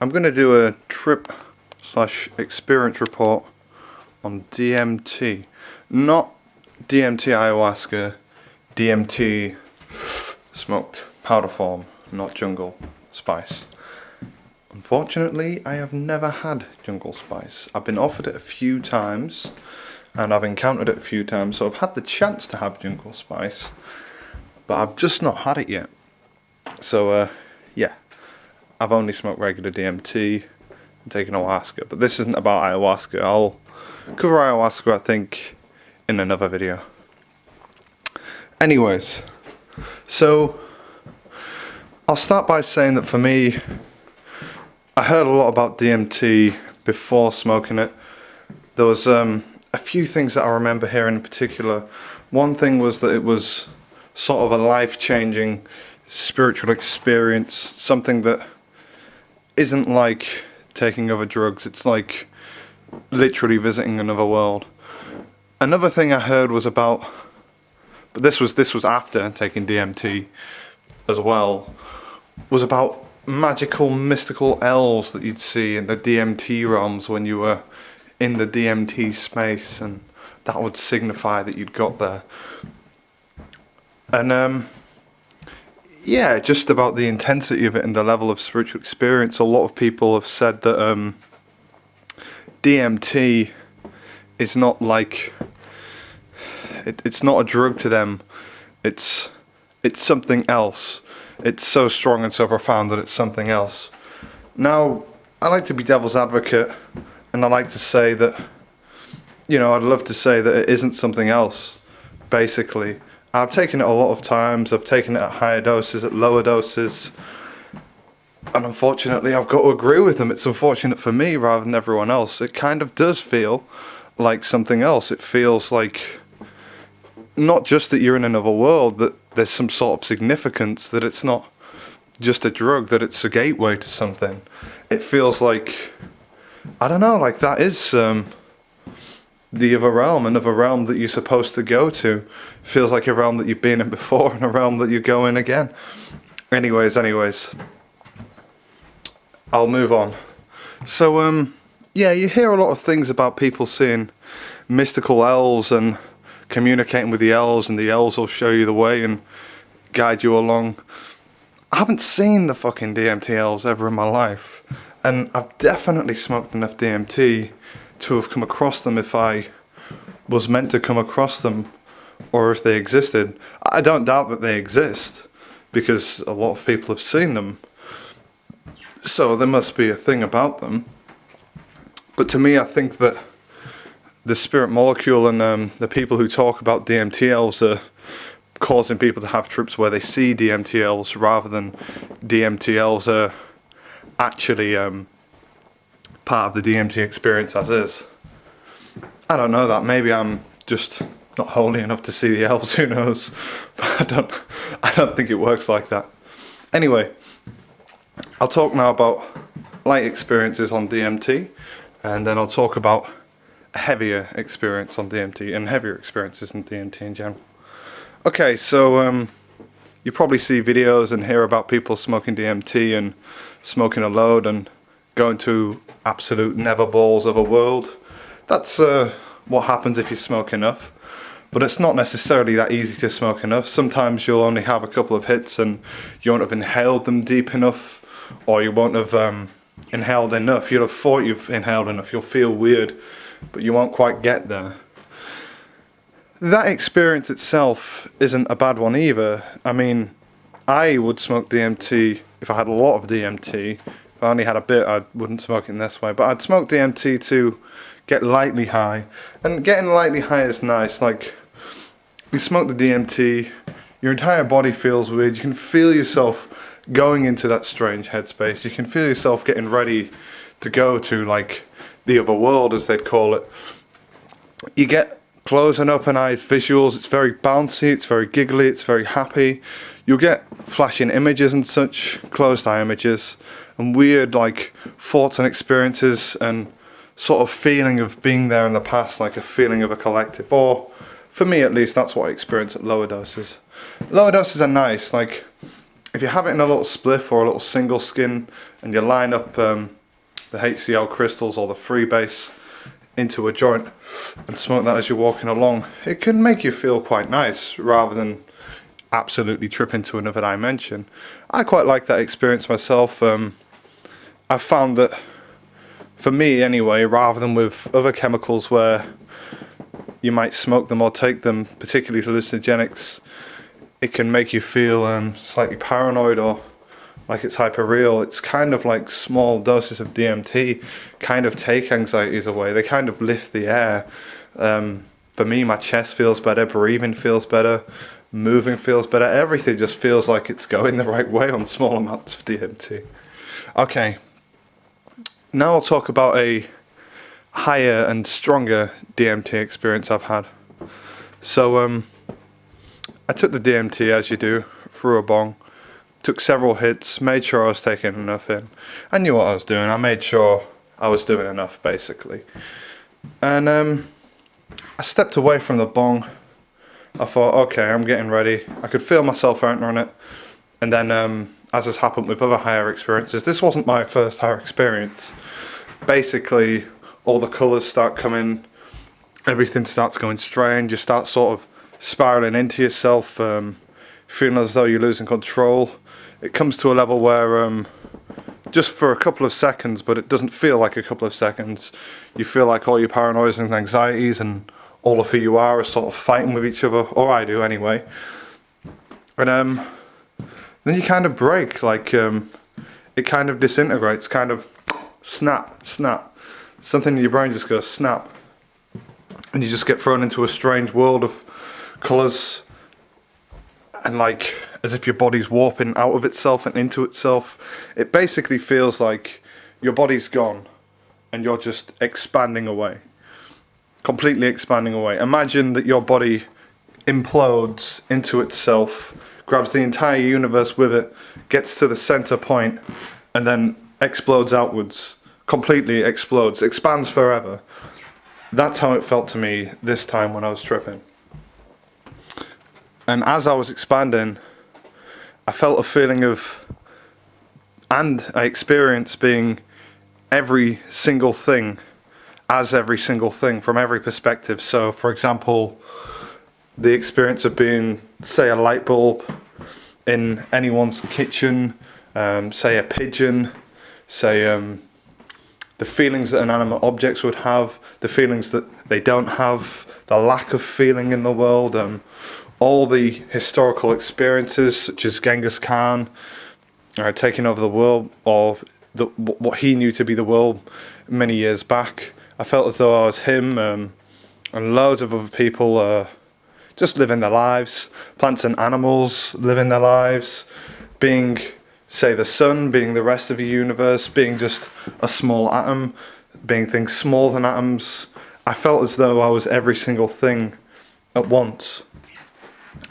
I'm going to do a trip/experience report on DMT. Not DMT ayahuasca, DMT smoked powder form, not jungle spice. Unfortunately, I have never had jungle spice. I've been offered it a few times, and I've encountered it a few times, so I've had the chance to have jungle spice, but I've just not had it yet. So, yeah, I've only smoked regular DMT and taken ayahuasca, but this isn't about ayahuasca. I'll cover ayahuasca, I think, in another video. Anyways, so I'll start by saying that for me, I heard a lot about DMT before smoking it. There was a few things that I remember hearing in particular. One thing was that it was sort of a life-changing spiritual experience, something that isn't like taking other drugs, it's like literally visiting another world. Another thing I heard was about, but this was after taking DMT as well, was about magical, mystical elves that you'd see in the DMT realms when you were in the DMT space, and that would signify that you'd got there. And yeah, just about the intensity of it and the level of spiritual experience. A lot of people have said that DMT is not like it's not a drug to them. It's something else. It's so strong and so profound that it's something else. Now, I like to be devil's advocate, and I like to say that, I'd love to say that it isn't something else, basically. I've taken it a lot of times. I've taken it at higher doses, at lower doses, and unfortunately I've got to agree with them. It's unfortunate for me rather than everyone else. It kind of does feel like something else. It feels like not just that you're in another world, that there's some sort of significance, that it's not just a drug, that it's a gateway to something. It feels like, I don't know, like that is the other realm, another realm that you're supposed to go to. Feels like a realm that you've been in before and a realm that you go in again. Anyways, I'll move on. So, yeah, you hear a lot of things about people seeing mystical elves and communicating with the elves, and the elves will show you the way and guide you along. I haven't seen the fucking DMT elves ever in my life, and I've definitely smoked enough DMT to have come across them if I was meant to come across them, or if they existed. I don't doubt that they exist, because a lot of people have seen them, so there must be a thing about them. But to me, I think that the spirit molecule and the people who talk about DMT elves are causing people to have trips where they see DMT elves rather than DMT elves are actually part of the DMT experience as is. I don't know that. Maybe I'm just not holy enough to see the elves. Who knows? But I don't think it works like that. Anyway, I'll talk now about light experiences on DMT, and then I'll talk about a heavier experience on DMT and heavier experiences in DMT in general. Okay, so you probably see videos and hear about people smoking DMT and smoking a load and going to absolute never balls of a world. That's what happens if you smoke enough. But it's not necessarily that easy to smoke enough. Sometimes you'll only have a couple of hits and you won't have inhaled them deep enough, or you won't have inhaled enough. You'll have thought you've inhaled enough. You'll feel weird, but you won't quite get there. That experience itself isn't a bad one either. I mean, I would smoke DMT if I had a lot of DMT. If I only had a bit, I wouldn't smoke it in this way. But I'd smoke DMT to get lightly high. And getting lightly high is nice. Like, you smoke the DMT, your entire body feels weird. You can feel yourself going into that strange headspace. You can feel yourself getting ready to go to, like, the other world, as they'd call it. You get closed and open eyed visuals. It's very bouncy, it's very giggly, it's very happy. You'll get flashing images and such, closed eye images, and weird like thoughts and experiences, and sort of feeling of being there in the past, like a feeling of a collective. Or for me at least, that's what I experience at lower doses. Lower doses are nice. Like, if you have it in a little spliff or a little single skin, and you line up the HCl crystals or the freebase into a joint and smoke that as you're walking along, it can make you feel quite nice rather than absolutely trip into another dimension. I quite like that experience myself. I've found that, for me anyway, rather than with other chemicals where you might smoke them or take them, particularly hallucinogenics, it can make you feel slightly paranoid or like it's hyper real. It's kind of like small doses of DMT kind of take anxieties away. They kind of lift the air. For me, my chest feels better, breathing feels better, moving feels better. Everything just feels like it's going the right way on small amounts of DMT. Okay, now I'll talk about a higher and stronger DMT experience I've had. So I took the DMT, as you do, through a bong, took several hits, made sure I was taking enough in. I knew what I was doing. I made sure I was doing enough, basically. And I stepped away from the bong. I thought, okay, I'm getting ready. I could feel myself entering it. And then, as has happened with other higher experiences, this wasn't my first higher experience. Basically, all the colours start coming, everything starts going strange, you start sort of spiralling into yourself, feeling as though you're losing control. It comes to a level where, just for a couple of seconds, but it doesn't feel like a couple of seconds, you feel like all your paranoias and anxieties and all of who you are sort of fighting with each other, or I do anyway. And then you kind of break, like it kind of disintegrates, kind of snap. Something in your brain just goes snap. And you just get thrown into a strange world of colours, and like as if your body's warping out of itself and into itself. It basically feels like your body's gone and you're just expanding away, completely expanding away. Imagine that your body implodes into itself, grabs the entire universe with it, gets to the center point, and then explodes outwards, completely explodes, expands forever. That's how it felt to me this time when I was tripping. And as I was expanding, I felt a feeling of, and I experienced being every single thing, as every single thing from every perspective. So, for example, the experience of being, say, a light bulb in anyone's kitchen, say a pigeon, say the feelings that inanimate objects would have, the feelings that they don't have, the lack of feeling in the world, all the historical experiences such as Genghis Khan taking over the world, or what he knew to be the world many years back. I felt as though I was him, and loads of other people just living their lives, plants and animals living their lives, being, say, the sun, being the rest of the universe, being just a small atom, being things smaller than atoms. I felt as though I was every single thing at once,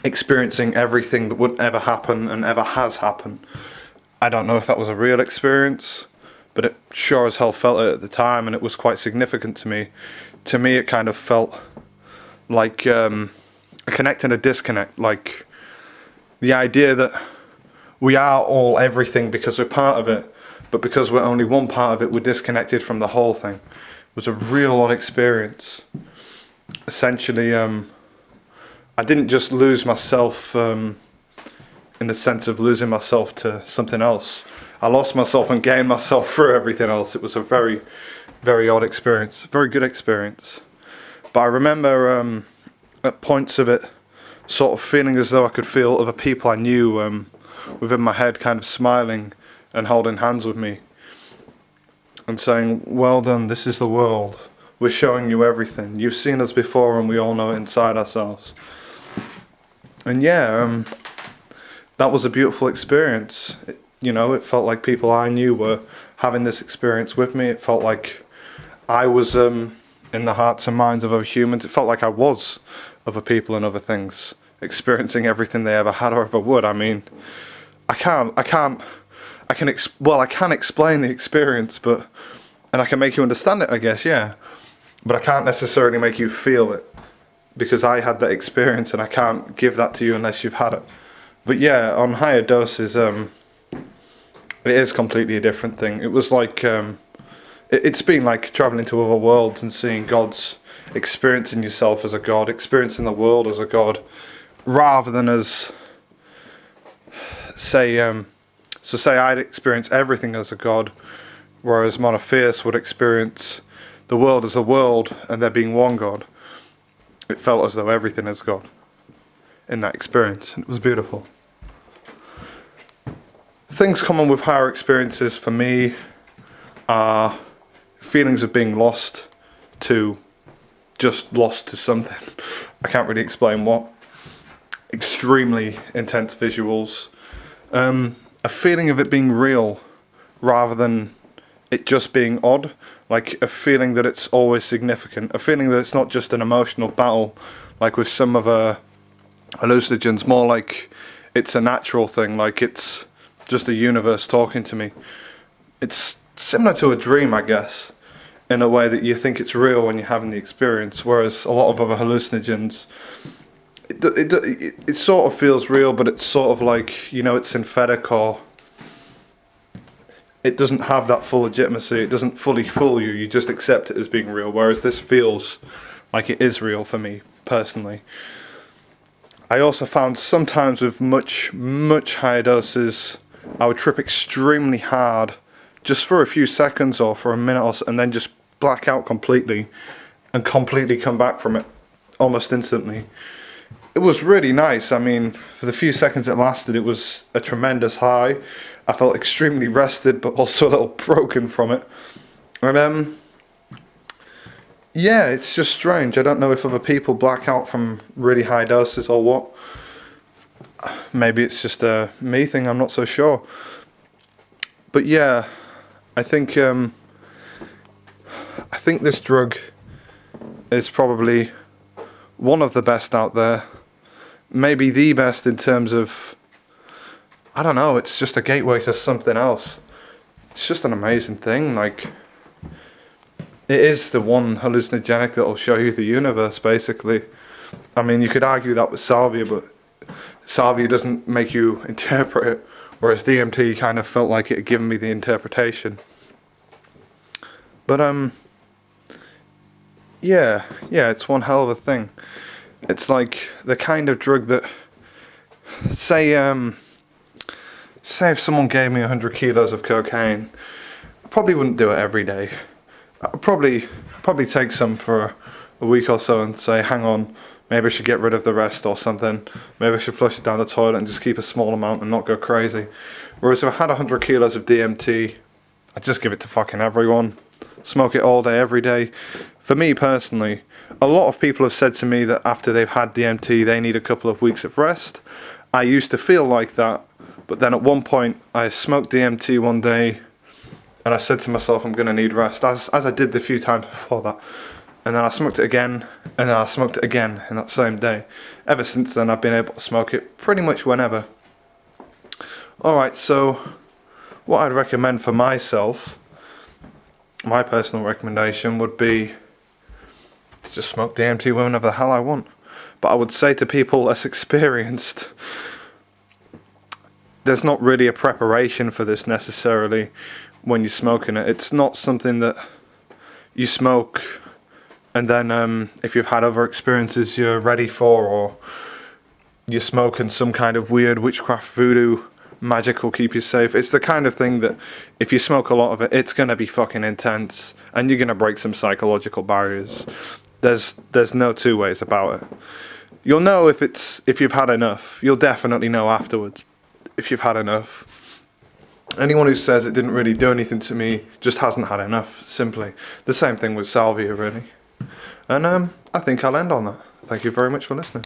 experiencing everything that would ever happen and ever has happened. I don't know if that was a real experience, but it sure as hell felt it at the time, and it was quite significant to me. To me, it kind of felt like a connect and a disconnect, like the idea that we are all everything because we're part of it, but because we're only one part of it, we're disconnected from the whole thing. It was a real odd experience. Essentially, I didn't just lose myself in the sense of losing myself to something else. I lost myself and gained myself through everything else. It was a very, very odd experience, very good experience. But I remember at points of it sort of feeling as though I could feel other people I knew within my head kind of smiling and holding hands with me and saying, well done, this is the world. We're showing you everything. You've seen us before and we all know it inside ourselves. And yeah, that was a beautiful experience. It felt like people I knew were having this experience with me. It felt like I was in the hearts and minds of other humans. It felt like I was other people and other things, experiencing everything they ever had or ever would. I mean, I can explain the experience, and I can make you understand it, I guess, yeah. But I can't necessarily make you feel it, because I had that experience and I can't give that to you unless you've had it. But yeah, on higher doses, it is completely a different thing. It was like it's been like traveling to other worlds and seeing gods, experiencing yourself as a god, experiencing the world as a god, rather than as say say I'd experience everything as a god, whereas monotheists would experience the world as a world and there being one god. It felt as though everything is God in that experience, and it was beautiful. Things common with higher experiences for me are feelings of being lost to just lost to something. I can't really explain what. Extremely intense visuals. A feeling of it being real rather than it just being odd. Like a feeling that it's always significant. A feeling that it's not just an emotional battle like with some other hallucinogens. More like it's a natural thing. Like it's just the universe talking to me. It's similar to a dream, I guess, in a way that you think it's real when you're having the experience, whereas a lot of other hallucinogens, it sort of feels real, but it's sort of like, you know, it's synthetic, or it doesn't have that full legitimacy, it doesn't fully fool you, you just accept it as being real, whereas this feels like it is real for me, personally. I also found sometimes with much higher doses, I would trip extremely hard just for a few seconds or for a minute or so, and then just black out completely and completely come back from it almost instantly. It was really nice. I mean, for the few seconds it lasted, it was a tremendous high. I felt extremely rested, but also a little broken from it. And yeah, it's just strange. I don't know if other people black out from really high doses or what. Maybe it's just a me thing, I'm not so sure. But yeah, I think this drug is probably one of the best out there. Maybe the best in terms of, I don't know, it's just a gateway to something else. It's just an amazing thing. Like, it is the one hallucinogenic that will show you the universe, basically. I mean, you could argue that with salvia, but salvia doesn't make you interpret it, whereas DMT kind of felt like it had given me the interpretation. But yeah, it's one hell of a thing. It's like the kind of drug that, say if someone gave me 100 kilos of cocaine, I probably wouldn't do it every day. I'd probably take some for a week or so and say, hang on, maybe I should get rid of the rest or something. Maybe I should flush it down the toilet and just keep a small amount and not go crazy. Whereas if I had 100 kilos of DMT, I'd just give it to fucking everyone. Smoke it all day, every day. For me personally, a lot of people have said to me that after they've had DMT, they need a couple of weeks of rest. I used to feel like that, but then at one point, I smoked DMT one day, and I said to myself, I'm going to need rest, as I did the few times before that. And then I smoked it again, and then I smoked it again in that same day. Ever since then, I've been able to smoke it pretty much whenever. Alright, so what I'd recommend for myself, my personal recommendation would be to just smoke DMT whenever the hell I want. But I would say to people less experienced, there's not really a preparation for this necessarily when you're smoking it. It's not something that you smoke and then if you've had other experiences you're ready for, or you're smoking some kind of weird witchcraft voodoo magic will keep you safe. It's the kind of thing that if you smoke a lot of it, it's going to be fucking intense and you're going to break some psychological barriers. There's no two ways about it. You'll know if you've had enough. You'll definitely know afterwards if you've had enough. Anyone who says it didn't really do anything to me just hasn't had enough, simply. The same thing with salvia, really. And I think I'll end on that. Thank you very much for listening.